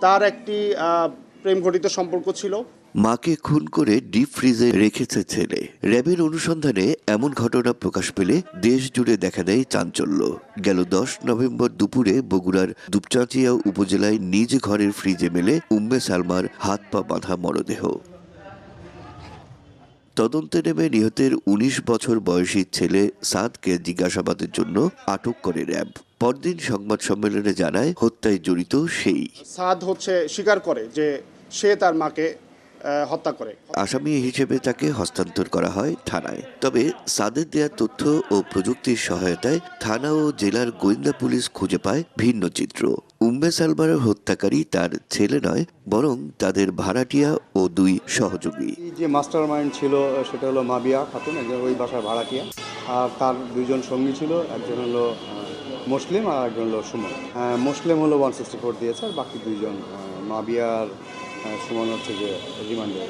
তার একটি প্রেম ঘটিত সম্পর্ক ছিল। মাকে খুন করে ডিপ ফ্রিজে রেখেছে ছেলে। র্যাবের অনুসন্ধানে এমন ঘটনা প্রকাশ পেলে দেশ জুড়ে দেখা দেয় চাঞ্চল্য। গেল 10 নভেম্বর দুপুরে বগুড়ার দুপচাঁচিয়া উপজেলায় নিজ ঘরের ফ্রিজে মেলে উম্মে সালমার হাত পা বাঁধা মরদেহ। তদন্তে নেমে নিহতের ১৯ বছর বয়সী ছেলে সাদকে জিজ্ঞাসাবাদের জন্য আটক করে র্যাব। পরদিন সংবাদ সম্মেলনে জানায় হত্যায় জড়িত সেই। সাদ স্বীকার করে যে সে তার মাকে হত্যা করে। আসামি হিসেবে তাকে হস্তান্তর করা হয় থানায়। তবে সাদের দেয়া তথ্য ও প্রযুক্তির সহায়তায় থানা ও জেলার গোয়েন্দা পুলিশ খুঁজে পায় ভিন্ন চিত্র। উম্মে সালমার হত্যাকারী তার ছেলে নয়, বরং তাদের ভাড়াটিয়া ও 2 সহযোগী। যে মাস্টার মাইন্ড ছিল সেটা হলো মাবিয়া খাতুন, একজন ওই বাসার ভাড়াটিয়া, আর তার 2 জন সঙ্গী ছিল, একজন হলো মুসলিম আর একজন হলো সুমন। মুসলিম হলো 164 দিয়েছে, আর বাকি 2 জন মাবিয়ার সুমন হচ্ছে যে রিমান্ডে।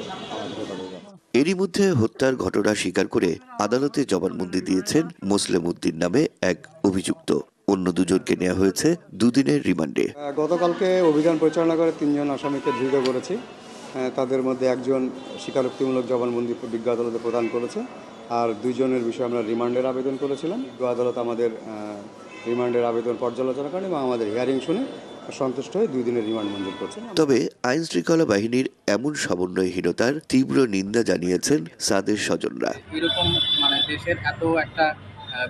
এরই মধ্যে হত্যার ঘটনা স্বীকার করে আদালতে জবানবন্দি দিয়েছেন মোসলেম উদ্দিন নামে এক অভিযুক্ত। অন্য 2 জনকে নেওয়া হয়েছে 2 দিনের রিমান্ডে। গতকালকে অভিযান পরিচালনা করে 3 জন আসামিকে ধৃত করেছি। তাদের মধ্যে একজন স্বীকারোক্তিমূলক জবানবন্দি বিজ্ঞ আদালতে প্রদান করেছে, আর 2 জনের বিষয়ে আমরা রিমান্ডের আবেদন করেছিলাম। বিজ্ঞ আদালত আমাদের রিমান্ডের আবেদন পর্যালোচনা করেন এবং আমাদের হিয়ারিং শুনে সন্তুষ্ট হয়ে 2 দিনের রিমান্ড মঞ্জুর করছেন। তবে আইন শৃঙ্খলা বাহিনীর এমন সমন্বয়হীনতার তীব্র নিন্দা জানিয়েছেন সাদের স্বজনরা। এরকম দেশের এত একটা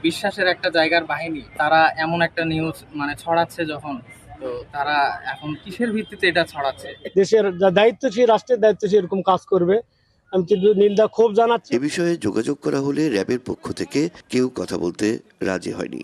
বিশ্বাসের একটা জায়গার বাহিনী, তারা এমন একটা নিউজ ছড়াচ্ছে যখন, তো তারা এখন কিসের ভিত্তিতে এটা ছড়াচ্ছে? দেশের দায়িত্বশীল, রাষ্ট্রের দায়িত্বশীল এরকম কাজ করবে, আমি কিন্তু নিন্দা ক্ষোভ জানাচ্ছি। এ বিষয়ে যোগাযোগ করা হলে র্যাবের পক্ষ থেকে কেউ কথা বলতে রাজি হয়নি।